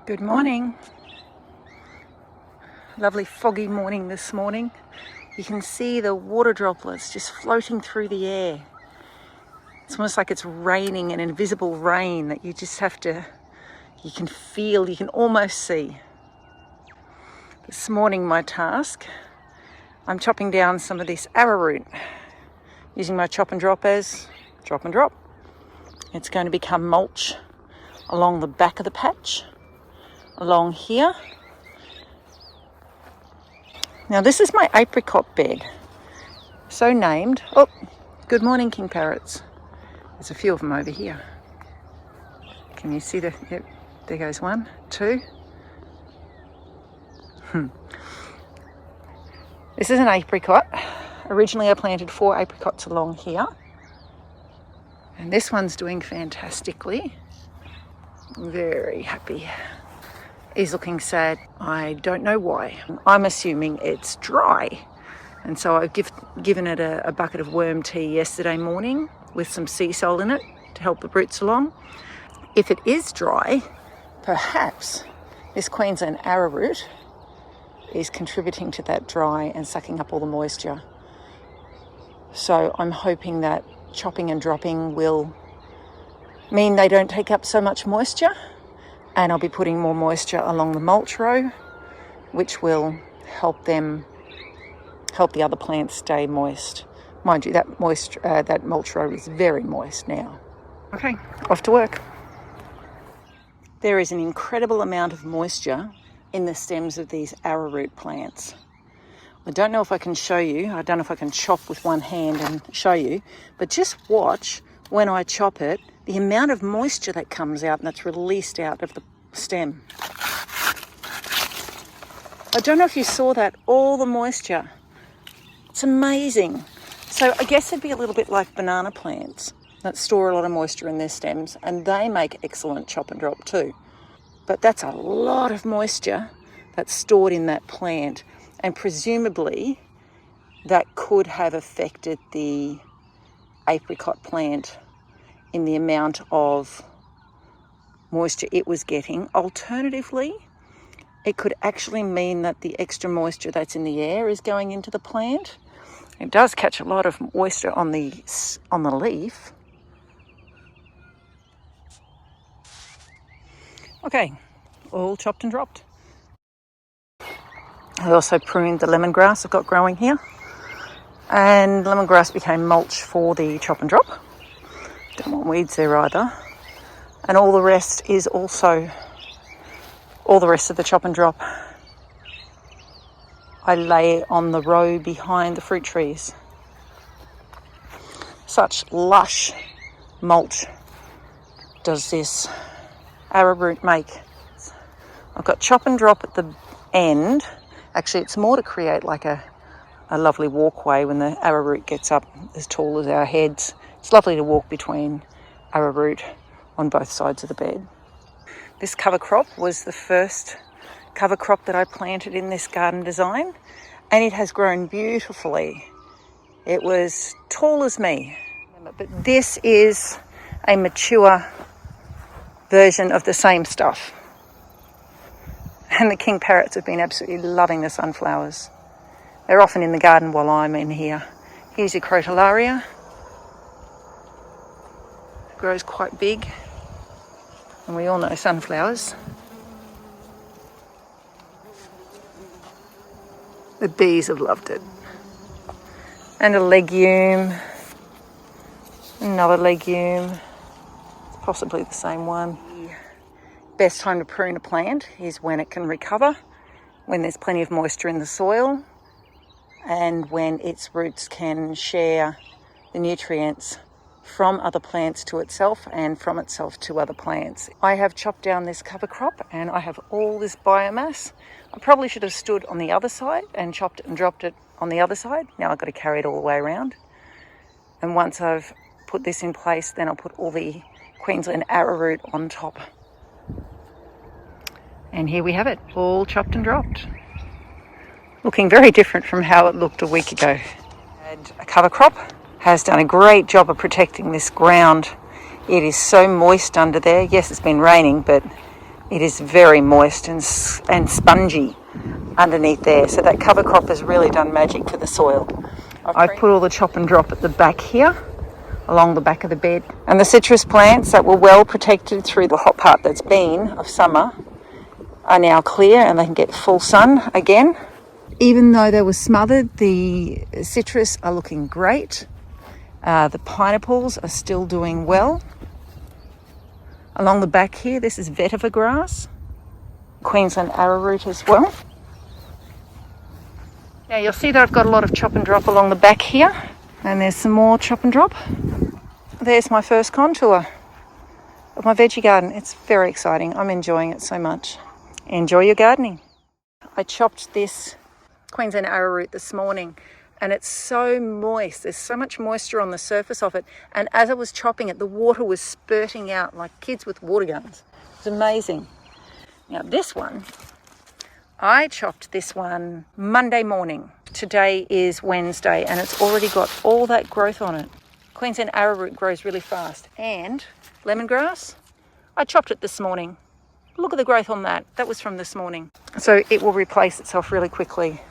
Good morning. Lovely foggy morning this morning. You can see the water droplets just floating through the air. It's almost like it's raining, an invisible rain that you just have to, you can feel, you can almost see. This morning my task, I'm chopping down some of this arrowroot using my chop and drop as drop and drop. It's going to become mulch along the back of the patch, along here. Now this is my apricot bed, so named. Oh, good morning, king parrots. There's a few of them over here. Can you see the, yep, there goes one, two. This is an apricot. Originally I planted 4 apricots along here. And this one's doing fantastically. I'm very happy. He's looking sad. I don't know why. I'm assuming it's dry. And so I've given it a bucket of worm tea yesterday morning with some sea salt in it to help the roots along. If it is dry, perhaps this Queensland arrowroot is contributing to that dry and sucking up all the moisture. So I'm hoping that chopping and dropping will mean they don't take up so much moisture, and I'll be putting more moisture along the mulch row, which will help the other plants stay moist. Mind you, that mulch row is very moist now. Okay, off to work. There is an incredible amount of moisture in the stems of these arrowroot plants. I don't know if I can show you. I don't know if I can chop with one hand and show you, but just watch when I chop it, the amount of moisture that comes out and that's released out of the stem. I don't know if you saw that, all the moisture. It's amazing. So I guess it'd be a little bit like banana plants that store a lot of moisture in their stems, and they make excellent chop and drop too. But that's a lot of moisture that's stored in that plant, and presumably that could have affected the apricot plant in the amount of moisture it was getting. Alternatively, it could actually mean that the extra moisture that's in the air is going into the plant. It does catch a lot of moisture on the leaf. Okay, all chopped and dropped. I also pruned the lemongrass I've got growing here, and lemongrass became mulch for the chop and drop. Don't want weeds there either. And all the rest of the chop and drop I lay on the row behind the fruit trees. Such lush mulch does this arrowroot make. I've got chop and drop at the end. Actually, it's more to create like a lovely walkway when the arrowroot gets up as tall as our heads. It's lovely to walk between arrowroot on both sides of the bed. This cover crop was the first cover crop that I planted in this garden design, and it has grown beautifully. It was tall as me, but this is a mature version of the same stuff. And the king parrots have been absolutely loving the sunflowers. They're often in the garden while I'm in here. Here's your crotalaria. It grows quite big. And we all know sunflowers. The bees have loved it. And a legume. Another legume. It's possibly the same one. Best time to prune a plant is when it can recover, when there's plenty of moisture in the soil, and when its roots can share the nutrients from other plants to itself and from itself to other plants. I have chopped down this cover crop and I have all this biomass. I probably should have stood on the other side and chopped it and dropped it on the other side. Now I've got to carry it all the way around. And once I've put this in place, then I'll put all the Queensland arrowroot on top. And here we have it, all chopped and dropped. Looking very different from how it looked a week ago. And a cover crop has done a great job of protecting this ground. It is so moist under there. Yes, it's been raining, but It is very moist and spongy underneath there. So that cover crop has really done magic for the soil. I've put all the chop and drop at the back here, along the back of the bed. And the citrus plants that were well protected through the hot part that's been of summer are now clear and they can get full sun again. Even though they were smothered, the citrus are looking great. The pineapples are still doing well. Along the back here, this is vetiver grass, Queensland arrowroot as well. Now you'll see that I've got a lot of chop and drop along the back here, and there's some more chop and drop. There's my first contour of my veggie garden. It's very exciting. I'm enjoying it so much. Enjoy your gardening. I chopped this Queensland arrowroot this morning, and it's so moist. There's so much moisture on the surface of it. And as I was chopping it, the water was spurting out like kids with water guns. It's amazing. Now this one, I chopped this one Monday morning. Today is Wednesday, and it's already got all that growth on it. Queensland arrowroot grows really fast. And lemongrass, I chopped it this morning. Look at the growth on that. That was from this morning. So it will replace itself really quickly.